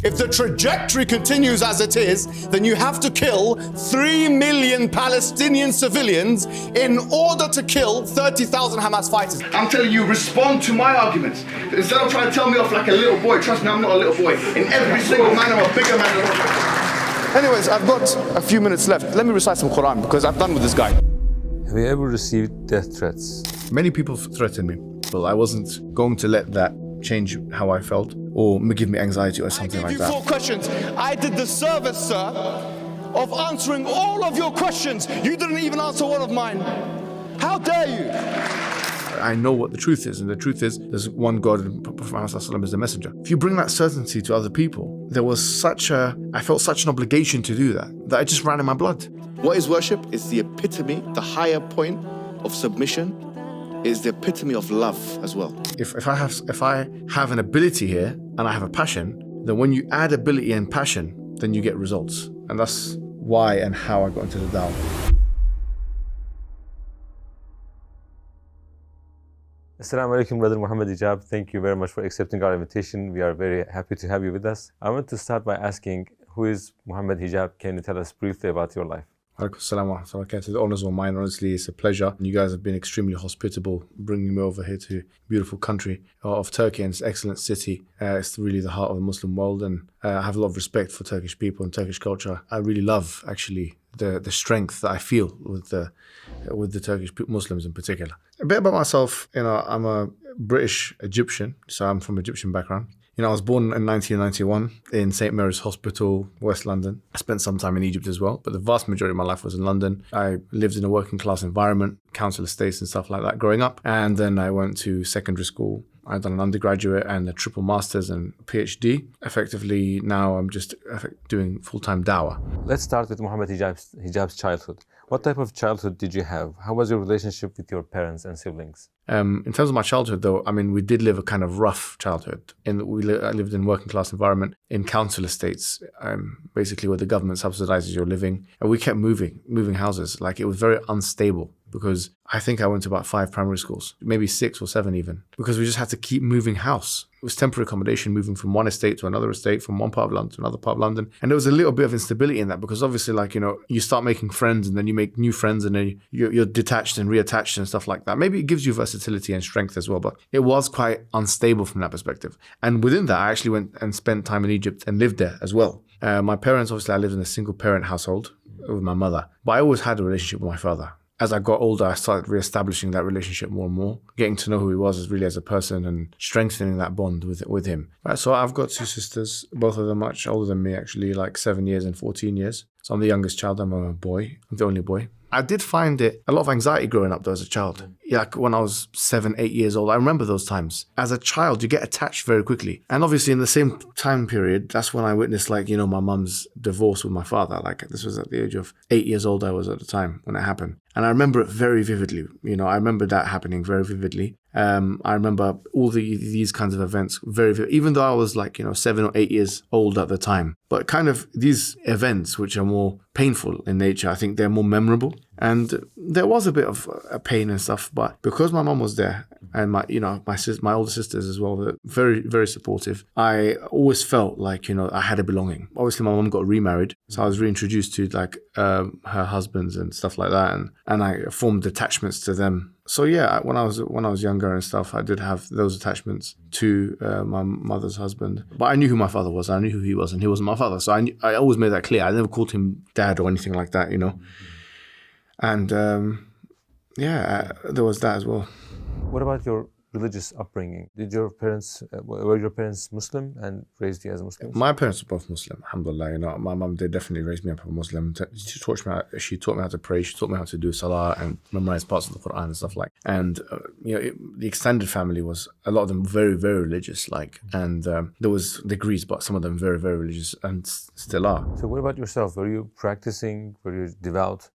If the trajectory continues as it is, then you have to kill 3 million Palestinian civilians in order to kill 30,000 Hamas fighters. I'm telling you, respond to my arguments. Instead of trying to tell me off like a little boy, trust me, I'm not a little boy. In every single man, I'm a bigger man than a Anyways, I've got a few minutes left. Let me recite some Quran because I'm done with this guy. Have you ever received death threats? Many people threatened me, but I wasn't going to let that change how I felt or give me anxiety or something like that. I gave you 4 questions. I did the service, sir, of answering all of your questions. You didn't even answer one of mine. How dare you? I know what the truth is, and the truth is there's one God and Prophet Muhammad is the messenger. If you bring that certainty to other people, I felt such an obligation to do that it just ran in my blood. What is worship? It's the epitome, the higher point of submission. Is the epitome of love as well. If I have an ability here and I have a passion, then when you add ability and passion, then you get results. And that's why and how I got into the dawah. Assalamu alaikum, brother Muhammad Hijab. Thank you very much for accepting our invitation. We are very happy to have you with us. I want to start by asking, who is Muhammad Hijab? Can you tell us briefly about your life? Alaikum, السلام ورحمة الله وبركاته. The honor's all mine. Honestly, it's a pleasure. You guys have been extremely hospitable, bringing me over here to beautiful country of Turkey and its excellent city. It's really the heart of the Muslim world, and I have a lot of respect for Turkish people and Turkish culture. I really love, actually, the strength that I feel with the Turkish Muslims in particular. A bit about myself, I'm a British Egyptian, so I'm from Egyptian background. I was born in 1991 in St. Mary's Hospital, West London. I spent some time in Egypt as well, but the vast majority of my life was in London. I lived in a working class environment, council estates and stuff like that growing up. And then I went to secondary school. I've done an undergraduate and a triple master's and PhD. Effectively, now I'm just doing full-time dawah. Let's start with Muhammad Hijab's childhood. What type of childhood did you have? How was your relationship with your parents and siblings? In terms of my childhood, though, we did live a kind of rough childhood. I lived in a working class environment in council estates, basically where the government subsidizes your living. And we kept moving houses. It was very unstable because I think I went to about 5 primary schools, maybe 6 or 7 even, because we just had to keep moving house. It was temporary accommodation, moving from one estate to another estate, from one part of London to another part of London. And there was a little bit of instability in that because obviously, you start making friends and then you make new friends and then you're detached and reattached and stuff like that. Maybe it gives you versatility and strength as well, but it was quite unstable from that perspective. And within that, I actually went and spent time in Egypt and lived there as well. My parents, obviously, I lived in a single parent household with my mother, but I always had a relationship with my father. As I got older, I started reestablishing that relationship more and more, getting to know who he was as a person and strengthening that bond with him. Right, so I've got 2 sisters, both of them much older than me, actually, 7 years and 14 years. So I'm the youngest child. I'm a boy. I'm the only boy. I did find it a lot of anxiety growing up though as a child. When I was 7, 8 years old, I remember those times. As a child, you get attached very quickly. And obviously in the same time period, that's when I witnessed my mum's divorce with my father. This was at the age of 8 years old I was at the time when it happened. And I remember it very vividly. I remember that happening very vividly. I remember all these kinds of events very vividly, even though I was 7 or 8 years old at the time. But kind of these events, which are more painful in nature, I think they're more memorable. And there was a bit of a pain and stuff, but because my mum was there and my older sisters as well, were very, very supportive, I always felt I had a belonging. Obviously, my mum got remarried, so I was reintroduced to her husbands and stuff like that, and I formed attachments to them. So yeah, when I was younger and stuff, I did have those attachments to my mother's husband. But I knew who my father was. I knew who he was, and he wasn't my father. So I always made that clear. I never called him dad or anything like that, And there was that as well. What about your religious upbringing? Were your parents Muslim and raised you as Muslims? My parents were both Muslim, alhamdulillah. My mum did definitely raise me up as a Muslim. She taught me how to pray. She taught me how to do salah and memorize parts of the Quran and stuff like. And the extended family was, a lot of them very, very religious. And there was degrees, but some of them very, very religious and still are. So what about yourself? Were you practicing? Were you devout?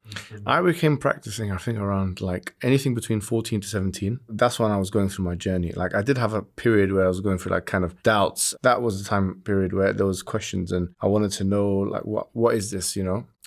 I became practicing, I think, around anything between 14 to 17. That's when I was going through my journey. I did have a period where I was going through kind of doubts. That was the time period where there was questions and I wanted to know what is this,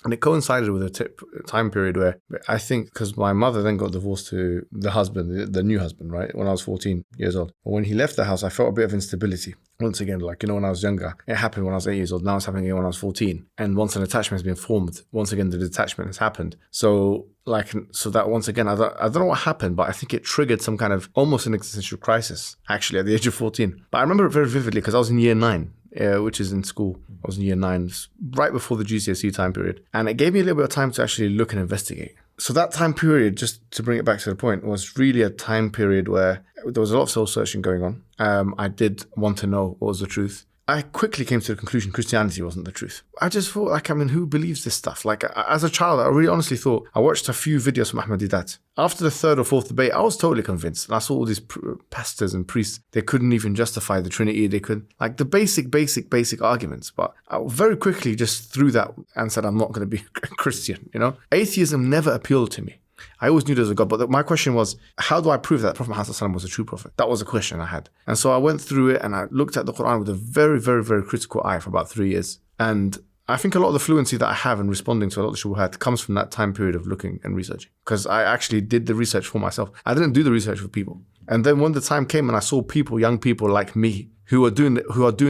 And it coincided with a time period where I think, because my mother then got divorced to the husband, the new husband, right, when I was 14 years old. But when he left the house, I felt a bit of instability. Once again, like, when I was younger, it happened when I was 8 years old. Now it's happening again when I was 14. And once an attachment has been formed, once again, the detachment has happened. So that once again, I don't know what happened, but I think it triggered some kind of almost an existential crisis, actually, at the age of 14. But I remember it very vividly because I was in year 9. Which is in school. I was in year 9, right before the GCSE time period. And it gave me a little bit of time to actually look and investigate. So that time period, just to bring it back to the point, was really a time period where there was a lot of soul searching going on. I did want to know what was the truth. I quickly came to the conclusion Christianity wasn't the truth. I just thought, who believes this stuff? As a child, I really honestly thought, I watched a few videos from Ahmadiyyat. After the third or fourth debate, I was totally convinced. And I saw all these pastors and priests, they couldn't even justify the Trinity. They could, the basic arguments. But I very quickly just threw that and said, I'm not going to be a Christian, Atheism never appealed to me. I always knew there was a God, but my question was, how do I prove that Prophet Muhammad was a true prophet? That was a question I had. And so I went through it and I looked at the Quran with a very, very, very critical eye for about 3 years. And I think a lot of the fluency that I have in responding to a lot of shubuhat comes from that time period of looking and researching. Because I actually did the research for myself. I didn't do the research for people. And then when the time came and I saw people, young people like me, who are doing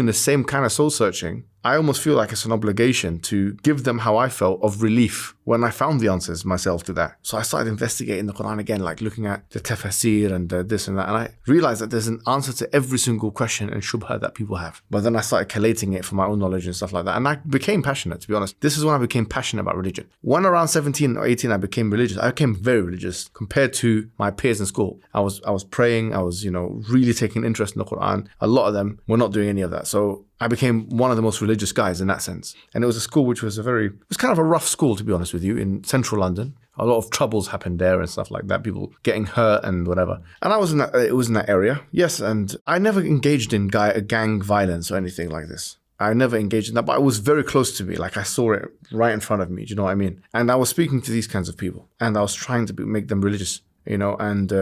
the same kind of soul searching, I almost feel like it's an obligation to give them how I felt of relief when I found the answers myself to that. So I started investigating the Quran again, looking at the tafsir and this and that. And I realized that there's an answer to every single question and shubha that people have. But then I started collating it from my own knowledge and stuff like that. And I became passionate, to be honest. This is when I became passionate about religion. When around 17 or 18, I became religious. I became very religious compared to my peers in school. I was praying. I was, really taking interest in the Quran. A lot of them were not doing any of that. So I became one of the most religious guys in that sense. And it was a school which was it was kind of a rough school, to be honest with you, in central London. A lot of troubles happened there and stuff like that, people getting hurt and whatever. And it was in that area, yes. And I never engaged in gang violence or anything like this. I never engaged in that, but it was very close to me. I saw it right in front of me, do you know what I mean? And I was speaking to these kinds of people and I was trying to make them religious, and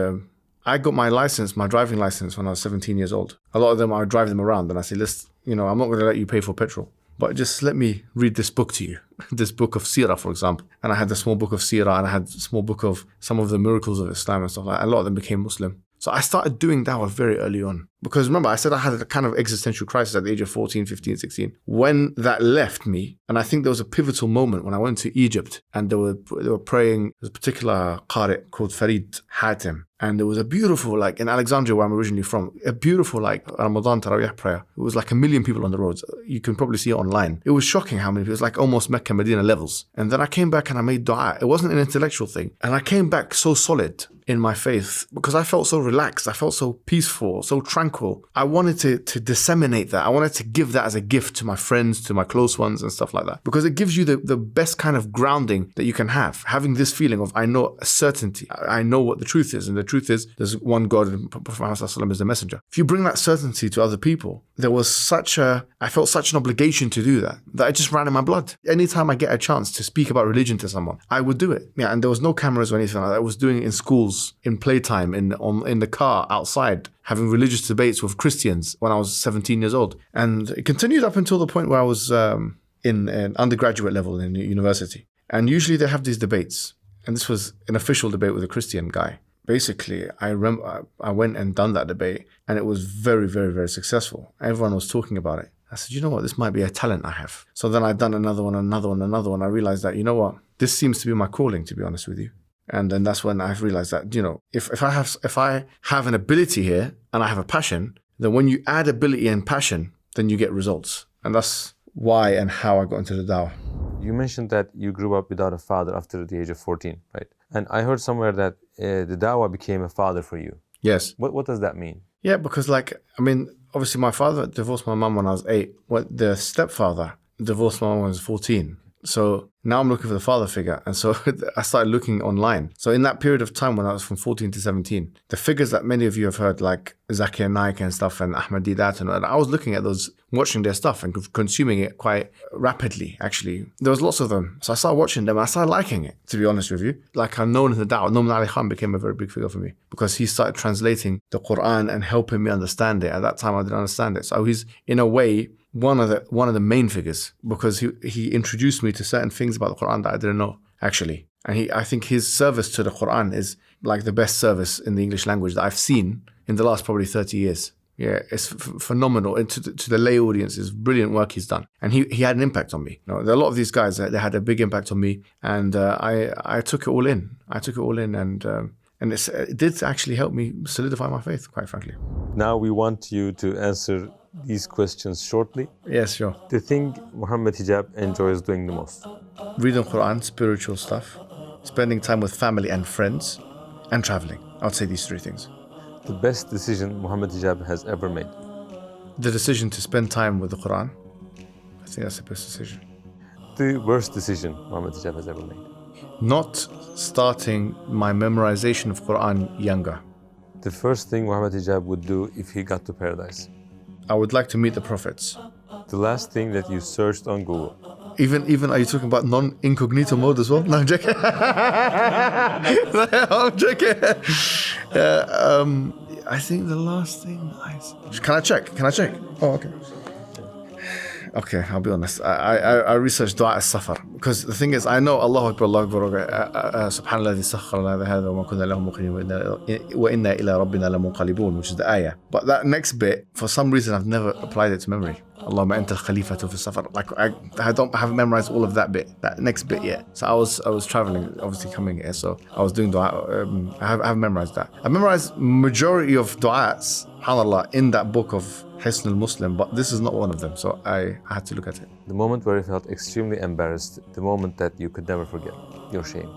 I got my driving license when I was 17 years old. A lot of them, I would drive them around and I say, listen, I'm not going to let you pay for petrol, but just let me read this book to you. This book of Sirah, for example. And I had the small book of Sirah and I had a small book of some of the miracles of Islam and stuff like that. A lot of them became Muslim. So I started doing dawah very early on. Because remember, I said I had a kind of existential crisis at the age of 14, 15, 16. When that left me, and I think there was a pivotal moment when I went to Egypt and they were praying, there's a particular qari called Farid Hatim. And there was a beautiful, in Alexandria, where I'm originally from, a beautiful, Ramadan Tarawih prayer. It was 1 million people on the roads. You can probably see it online. It was shocking how many people. It was almost Mecca, Medina levels. And then I came back and I made dua. It wasn't an intellectual thing. And I came back so solid in my faith because I felt so relaxed. I felt so peaceful, so tranquil. I wanted to disseminate that. I wanted to give that as a gift to my friends, to my close ones and stuff like that. Because it gives you the best kind of grounding that you can have. Having this feeling of, I know a certainty. I know what the truth is. And the truth is, there's one God and Prophet Muhammad is the messenger. If you bring that certainty to other people, I felt such an obligation to do that it just ran in my blood. Anytime I get a chance to speak about religion to someone, I would do it. Yeah, and there was no cameras or anything like that. I was doing it in schools, in playtime, in the car, outside, having religious debates with Christians when I was 17 years old. And it continued up until the point where I was in an undergraduate level in university. And usually they have these debates. And this was an official debate with a Christian guy. Basically, I remember I went and done that debate and it was very, very, very successful. Everyone was talking about it. I said, you know what, this might be a talent I have. So then I'd done another one. I realized that, you know what, this seems to be my calling, to be honest with you. And then that's when I realized that, if I have an ability here and I have a passion, then when you add ability and passion, then you get results. And that's why and how I got into the dawah. You mentioned that you grew up without a father after the age of 14, right? And I heard somewhere that the dawah became a father for you. Yes. What does that mean? Yeah, because obviously my father divorced my mum when I was 8. The stepfather divorced my mum when I was 14. So now I'm looking for the father figure. And so I started looking online. So in that period of time when I was from 14 to 17, the figures that many of you have heard, like Zakir Naik and stuff and Ahmadiyyat, and I was looking at those, watching their stuff and consuming it quite rapidly, actually. There was lots of them. So I started watching them and I started liking it, to be honest with you. I'm known in the da'wah. Nouman Ali Khan became a very big figure for me because he started translating the Quran and helping me understand it. At that time, I didn't understand it. So he's, in a way, one of the main figures, because he introduced me to certain things about the Quran that I didn't know, actually. And I think his service to the Quran is like the best service in the English language that I've seen in the last probably 30 years. Yeah, it's phenomenal. And to the lay audience, it's brilliant work he's done. And he had an impact on me. You know, a lot of these guys, they had a big impact on me. And I took it all in. And it did actually help me solidify my faith, quite frankly. Now we want you to answer these questions shortly. Yes, sure. The thing Muhammad Hijab enjoys doing the most? Reading Quran, spiritual stuff, spending time with family and friends, and traveling. I would say these three things. The best decision Muhammad Hijab has ever made? The decision to spend time with the Quran. I think that's the best decision. The worst decision Muhammad Hijab has ever made? Not starting my memorization of Quran younger. The first thing Muhammad Hijab would do if he got to paradise? I would like to meet the prophets. The last thing that you searched on Google? Even are you talking about non-incognito mode as well? No, I'm joking. I'm joking. I think the last thing Can I check? Oh, okay. Okay, I'll be honest. I researched dua as-safar because the thing is, I know Allahu Akbar, Allahu Akbar, Subhanallah sakhkhara lana hadha wa ma kunna lahu muqrinin wa inna ila rabbina lamunqalibun, which is the ayah. But that next bit, for some reason, I've never applied it to memory. Allahumma anta al-khalifatu fi safar. Like I haven't memorized all of that bit, that next bit yet. So I was traveling, obviously coming here, so I was doing dua. I haven't memorized that. I memorized majority of du'as, subhanallah, in that book of Hisn al-Muslim, but this is not one of them, so I had to look at it. The moment where you felt extremely embarrassed, the moment that you could never forget, your shame.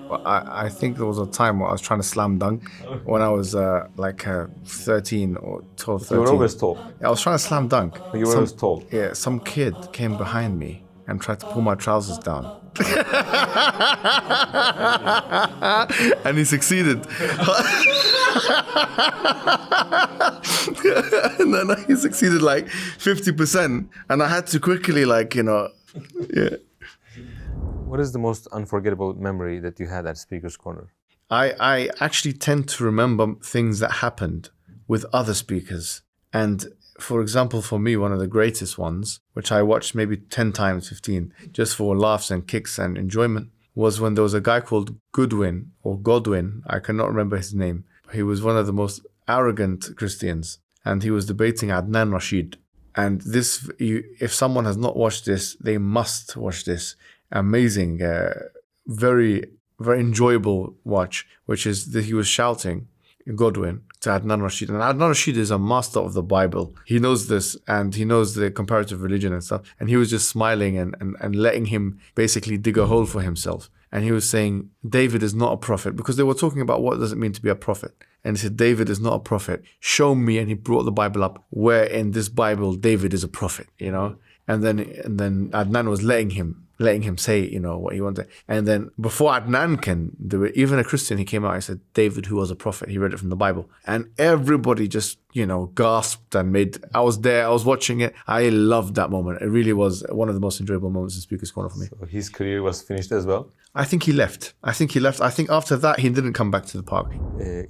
Well, I think there was a time where I was trying to slam dunk when I was 13 or 12, 13. You were always tall. Yeah, I was trying to slam dunk. You were always tall. Yeah, some kid came behind me and tried to pull my trousers down. And he succeeded. And then he succeeded like 50%. And I had to quickly yeah. What is the most unforgettable memory that you had at Speaker's Corner? I actually tend to remember things that happened with other speakers. And for example, for me, one of the greatest ones, which I watched maybe 10 times, 15, just for laughs and kicks and enjoyment, was when there was a guy called Godwin, I cannot remember his name. He was one of the most arrogant Christians, and he was debating Adnan Rashid. And this, if someone has not watched this, they must watch this. Amazing, very, very enjoyable watch, which is that he was shouting, Godwin, to Adnan Rashid. And Adnan Rashid is a master of the Bible. He knows this, and he knows the comparative religion and stuff. And he was just smiling and letting him basically dig a hole for himself. And he was saying, David is not a prophet, because they were talking about what does it mean to be a prophet. And he said, David is not a prophet. Show me. And he brought the Bible up where in this Bible David is a prophet, you know. And then Adnan was letting him say, you know, what he wanted. And then before Adnan can do it, even a Christian, he came out and said, David, who was a prophet, he read it from the Bible. And everybody just, you know, gasped and I was there, I was watching it. I loved that moment. It really was one of the most enjoyable moments in Speaker's Corner for me. So his career was finished as well? I think he left. I think after that, he didn't come back to the park.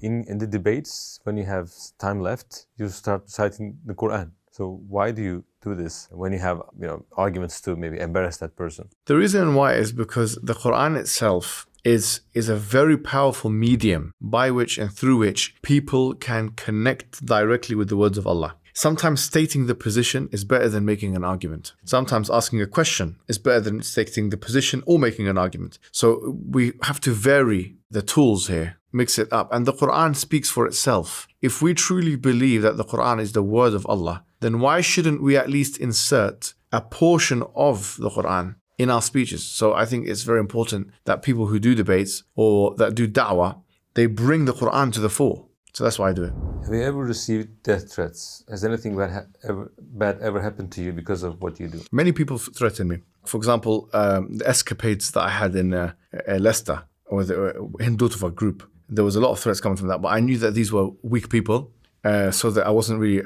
In the debates, when you have time left, you start citing the Quran. So why do you do this when you have, you know, arguments to maybe embarrass that person? The reason why is because the Quran itself is a very powerful medium by which and through which people can connect directly with the words of Allah. Sometimes stating the position is better than making an argument. Sometimes asking a question is better than stating the position or making an argument. So we have to vary the tools here, mix it up. And the Quran speaks for itself. If we truly believe that the Quran is the word of Allah, then why shouldn't we at least insert a portion of the Quran in our speeches? So I think it's very important that people who do debates or that do da'wah, they bring the Quran to the fore. So that's why I do it. Have you ever received death threats? Has anything bad ever happened to you because of what you do? Many people threaten me. For example, the escapades that I had in Leicester with the Hindutva group, there was a lot of threats coming from that, but I knew that these were weak people. So that I wasn't really,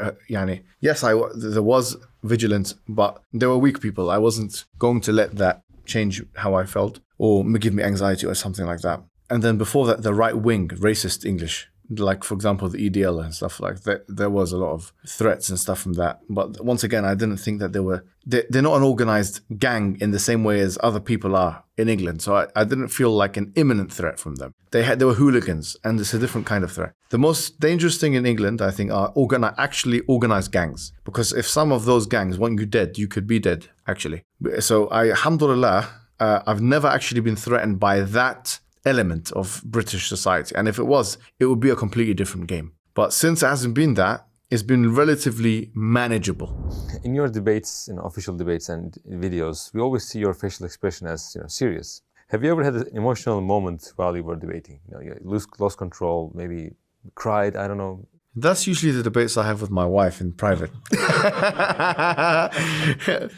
yes, there was vigilance, but they were weak people. I wasn't going to let that change how I felt or give me anxiety or something like that. And then before that, the right wing, racist English, like, for example, the EDL and stuff like that, there was a lot of threats and stuff from that. But once again, I didn't think that they're not an organized gang in the same way as other people are in England. So I didn't feel like an imminent threat from them. They were hooligans, and it's a different kind of threat. The most dangerous thing in England, I think, are actually organized gangs. Because if some of those gangs want you dead, you could be dead, actually. So alhamdulillah, I've never actually been threatened by that element of British society. And if it was, it would be a completely different game. But since it hasn't been that, it's been relatively manageable. In your debates, official debates and videos, we always see your facial expression as serious. Have you ever had an emotional moment while you were debating? You lost control, maybe cried, I don't know. That's usually the debates I have with my wife in private.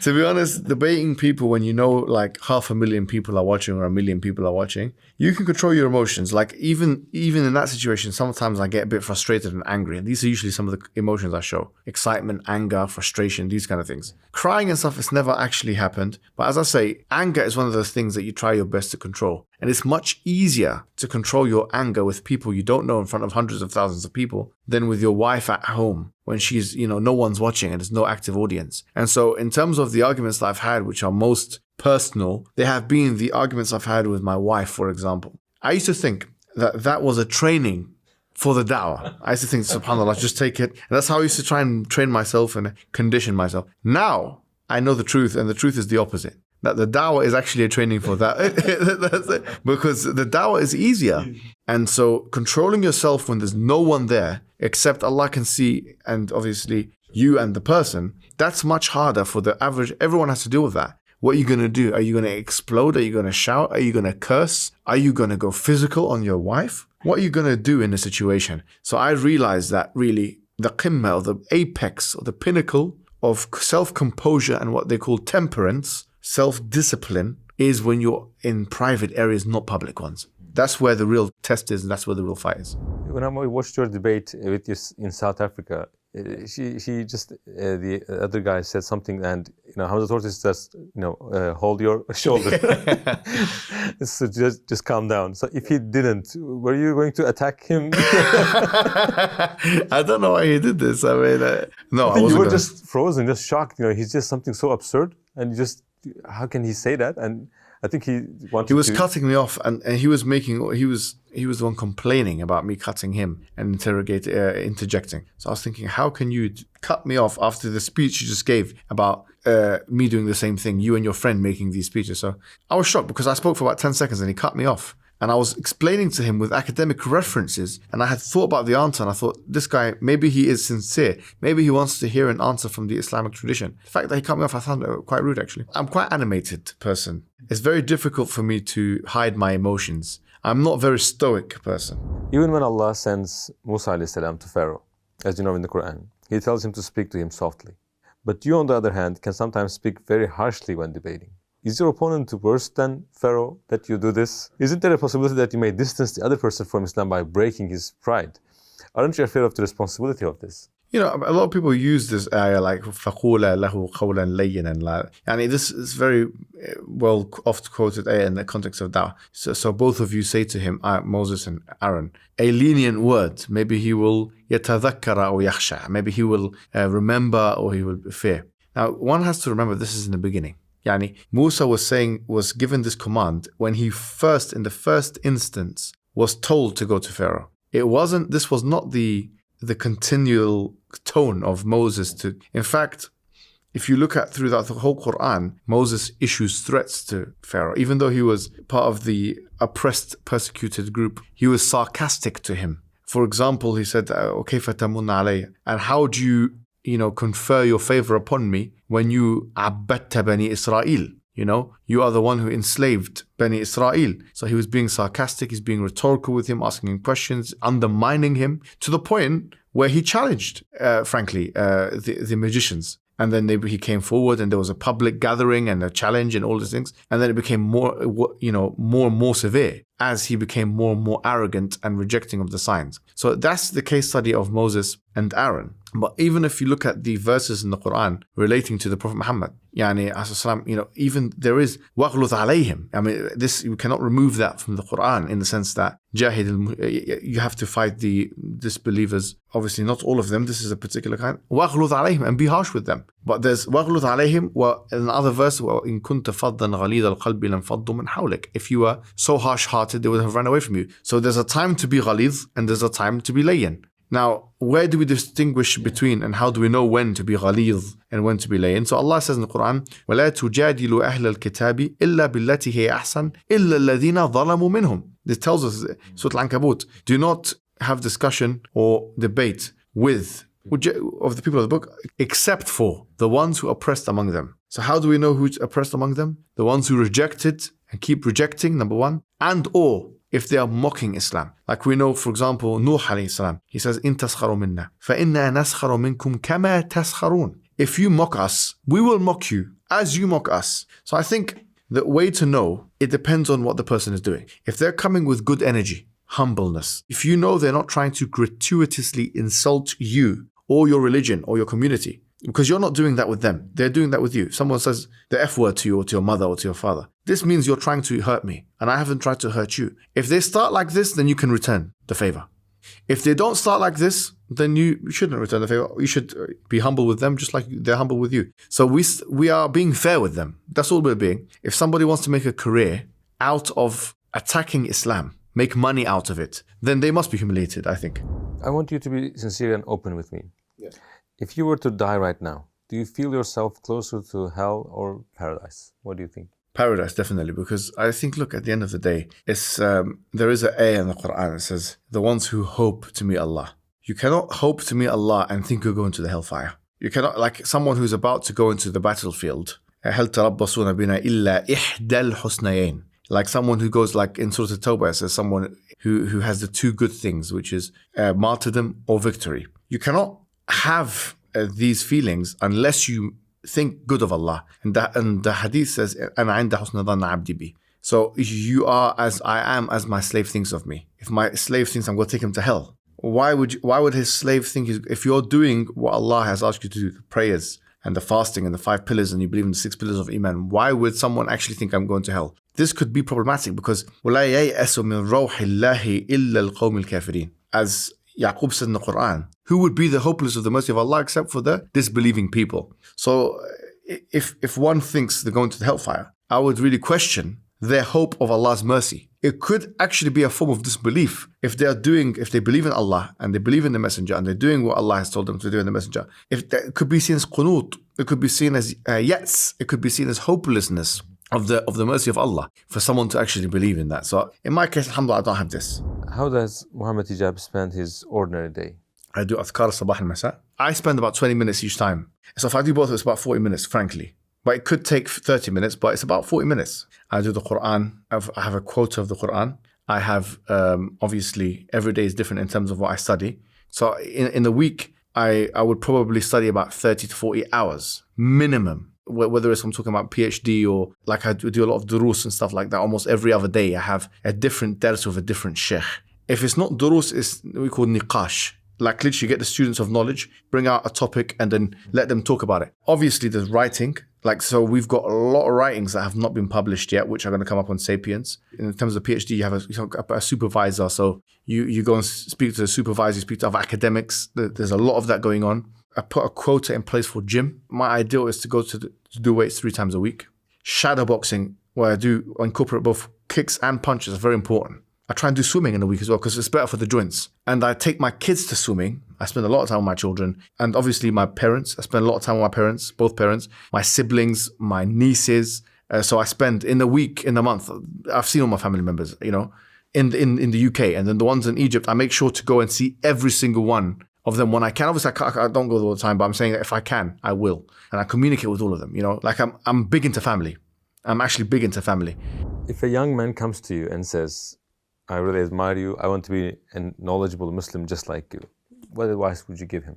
To be honest, debating people when you know like 500,000 people are watching or 1 million people are watching, you can control your emotions. Like even in that situation, sometimes I get a bit frustrated and angry. And these are usually some of the emotions I show. Excitement, anger, frustration, these kind of things. Crying and stuff, it's never actually happened. But as I say, anger is one of those things that you try your best to control. And it's much easier to control your anger with people you don't know in front of hundreds of thousands of people than with your wife at home when she's, no one's watching and there's no active audience. And so in terms of the arguments that I've had, which are most personal, they have been the arguments I've had with my wife, for example. I used to think that was a training for the da'wah. I used to think, subhanAllah, just take it. And that's how I used to try and train myself and condition myself. Now I know the truth, and the truth is the opposite. That the da'wah is actually a training for that. Because the da'wah is easier. And so controlling yourself when there's no one there, except Allah can see, and obviously you and the person, that's much harder for the average. Everyone has to deal with that. What are you going to do? Are you going to explode? Are you going to shout? Are you going to curse? Are you going to go physical on your wife? What are you going to do in a situation? So I realized that really the qimma, or the apex, or the pinnacle of self-composure and what they call temperance, self-discipline, is when you're in private areas, not public ones. That's where the real test is, and that's where the real fight is. When I watched your debate with you in South Africa, she just, the other guy said something, and Hamza Tortis just, hold your shoulder. So just calm down. So if he didn't, were you going to attack him? I don't know why he did this. I mean, no, I wasn't. You were just frozen, just shocked. He's just something so absurd, and how can he say that? And I think he wanted to... He was cutting me off, and he was the one complaining about me cutting him and interjecting. So I was thinking, how can you cut me off after the speech you just gave about me doing the same thing, you and your friend making these speeches? So I was shocked because I spoke for about 10 seconds and he cut me off. And I was explaining to him with academic references, and I had thought about the answer, and I thought, this guy, maybe he is sincere. Maybe he wants to hear an answer from the Islamic tradition. The fact that he cut me off, I found it quite rude, actually. I'm quite an animated person. It's very difficult for me to hide my emotions. I'm not a very stoic person. Even when Allah sends Musa alayhi salam to Pharaoh, as you know in the Quran, he tells him to speak to him softly. But you, on the other hand, can sometimes speak very harshly when debating. Is your opponent worse than Pharaoh that you do this? Isn't there a possibility that you may distance the other person from Islam by breaking his pride? Aren't you afraid of the responsibility of this? A lot of people use this ayah like فَقُولَ لَهُ قَوْلًا لَيِّنًا. And this is very well oft quoted ayah in the context of da'wah. So both of you say to him, Moses and Aaron, a lenient word. Maybe he will يَتَذَكَّرَ أو يَخْشَى. Maybe he will remember, or he will fear. Now, one has to remember this is in the beginning. Musa was given this command when he in the first instance, was told to go to Pharaoh. This was not the continual tone of Moses to. In fact, if you look at throughout the whole Quran, Moses issues threats to Pharaoh. Even though he was part of the oppressed, persecuted group, he was sarcastic to him. For example, he said, وَكَيْفَ تَمُنَّ عَلَيَّ? And how do you confer your favor upon me when you عَبَّدْتَ Bani Israel? You are the one who enslaved Bani Israel. So he was being sarcastic, he's being rhetorical with him, asking him questions, undermining him, to the point where he challenged, frankly, the magicians. And then he came forward, and there was a public gathering and a challenge and all these things. And then it became more and more severe as he became more and more arrogant and rejecting of the signs. So that's the case study of Moses and Aaron. But even if you look at the verses in the Quran relating to the Prophet Muhammad, yani, as-salam, even there is وَغْلُظْ عَلَيْهِمْ. I mean, this, you cannot remove that from the Quran in the sense that you have to fight the disbelievers. Obviously, not all of them. This is a particular kind. وَغْلُظْ عَلَيْهِمْ, and be harsh with them. But there's وَغْلُظْ عَلَيْهِمْ, in another verse, وَإِن كُنْتَ فَضًّا غَلِيظَ الْقَلْبِ لَانْفَضُّوا مِنْ حَوْلِكَ. If you were so harsh-hearted, they would have run away from you. So there's a time to be غَلِيظ and there's a time to be layyin. Now, where do we distinguish between, and how do we know when to be ghalidh and when to be layyin? So Allah says in the Quran, وَلَا تُجَادِلُوا أَهْلَ الْكِتَابِ إِلَّا بِالَّتِي هِيَ أَحْسَنُ إِلَّا الَّذِينَ ظَلَمُوا مِنْهُمْ. This tells us, Surah Al-Ankabut, do not have discussion or debate with of the people of the book, except for the ones who are oppressed among them. So how do we know who's oppressed among them? The ones who rejected and keep rejecting, number one, and or if they are mocking Islam. Like we know, for example, Nuh alayhi salam, he says, إِن تَسْخَرُوا مِنَّا فَإِنَّا نَسْخَرُ مِنْكُمْ كَمَا تَسْخَرُونَ. If you mock us, we will mock you as you mock us. So I think the way to know, it depends on what the person is doing. If they're coming with good energy, humbleness, if you know they're not trying to gratuitously insult you or your religion or your community, because you're not doing that with them, they're doing that with you. Someone says the F word to you or to your mother or to your father. This means you're trying to hurt me, and I haven't tried to hurt you. If they start like this, then you can return the favor. If they don't start like this, then you shouldn't return the favor. You should be humble with them just like they're humble with you. So we are being fair with them. That's all we're being. If somebody wants to make a career out of attacking Islam, make money out of it, then they must be humiliated, I think. I want you to be sincere and open with me. Yes. If you were to die right now, do you feel yourself closer to hell or paradise? What do you think? Paradise, definitely, because I think, look, at the end of the day, it's there is an ayah in the Quran that says, the ones who hope to meet Allah. You cannot hope to meet Allah and think you're going to the hellfire. You cannot, like someone who's about to go into the battlefield, هل تربصون بنا إلا إحدى الحسنيين. Like someone who goes, like in Surah At-Tawbah, it says someone who has the two good things, which is martyrdom or victory. You cannot have these feelings unless you think good of Allah. And the hadith says, أَنَا عِنْدَ حُسْنَ ظَنَّ عَبْدِي بِي. So you are as I am as my slave thinks of me. If my slave thinks I'm going to take him to hell, why would his slave think, if you're doing what Allah has asked you to do, the prayers and the fasting and the 5 pillars, and you believe in the 6 pillars of Iman, why would someone actually think I'm going to hell? This could be problematic because وَلَا يَيْأَسُ مِنْ رَوْحِ اللَّهِ إِلَّا الْقَوْمِ الْكَافِرِينَ. As Yaqub said in the Quran, who would be the hopeless of the mercy of Allah except for the disbelieving people? So if one thinks they're going to the hellfire, I would really question their hope of Allah's mercy. It could actually be a form of disbelief if they believe in Allah and they believe in the Messenger and they're doing what Allah has told them to do in the Messenger. It could be seen as qunut, it could be seen as yats, it could be seen as hopelessness of the mercy of Allah for someone to actually believe in that. So in my case, alhamdulillah, I don't have this. How does Muhammad Hijab spend his ordinary day? I do Athkar sabah and masa. I spend about 20 minutes each time. So if I do both, it's about 40 minutes, frankly. But it could take 30 minutes, but it's about 40 minutes. I do the Quran. I have a quota of the Quran. I have, obviously, every day is different in terms of what I study. So in the week, I would probably study about 30 to 40 hours, minimum. Whether it's I'm talking about PhD or like I do a lot of durus and stuff like that. Almost every other day, I have a different dars with a different sheikh. If it's not durus, it's we call niqash. Like literally get the students of knowledge, bring out a topic and then let them talk about it. Obviously there's writing. Like, so we've got a lot of writings that have not been published yet, which are going to come up on Sapiens. In terms of PhD, you have a supervisor. So you go and speak to the supervisor, you speak to other academics. There's a lot of that going on. I put a quota in place for gym. My ideal is to go to do weights 3 times a week. Shadow boxing, where I do incorporate both kicks and punches, is very important. I try and do swimming in a week as well because it's better for the joints. And I take my kids to swimming. I spend a lot of time with my children. And obviously my parents. I spend a lot of time with my parents, both parents, my siblings, my nieces. So I spend in the week, in the month, I've seen all my family members, you know, in the UK. And then the ones in Egypt, I make sure to go and see every single one of them when I can. Obviously, I don't go all the time, but I'm saying that if I can, I will. And I communicate with all of them, you know. Like I'm big into family. I'm actually big into family. If a young man comes to you and says, I really admire you, I want to be a knowledgeable Muslim just like you, what advice would you give him?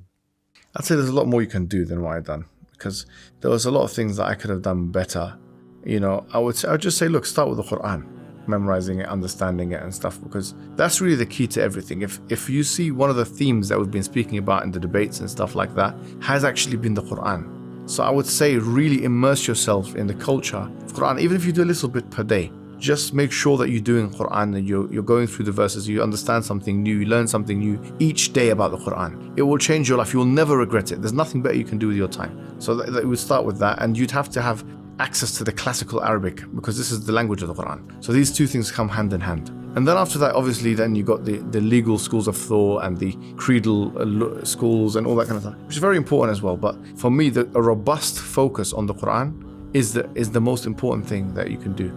I'd say there's a lot more you can do than what I've done, because there was a lot of things that I could have done better. You know, I would just say, look, start with the Quran. memorizing it, understanding it and stuff, because that's really the key to everything. If you see, one of the themes that we've been speaking about in the debates and stuff like that has actually been the Quran. So I would say really immerse yourself in the culture of Quran, even if you do a little bit per day. Just make sure that you're doing Quran and you're going through the verses, you understand something new, you learn something new each day about the Quran. It will change your life. You will never regret it. There's nothing better you can do with your time. So that would start with that, and you'd have to have access to the classical Arabic, because this is the language of the Quran. So these two things come hand in hand. And then after that, obviously, then you got the legal schools of thought and the creedal schools and all that kind of stuff, which is very important as well. But for me, a robust focus on the Quran is the most important thing that you can do.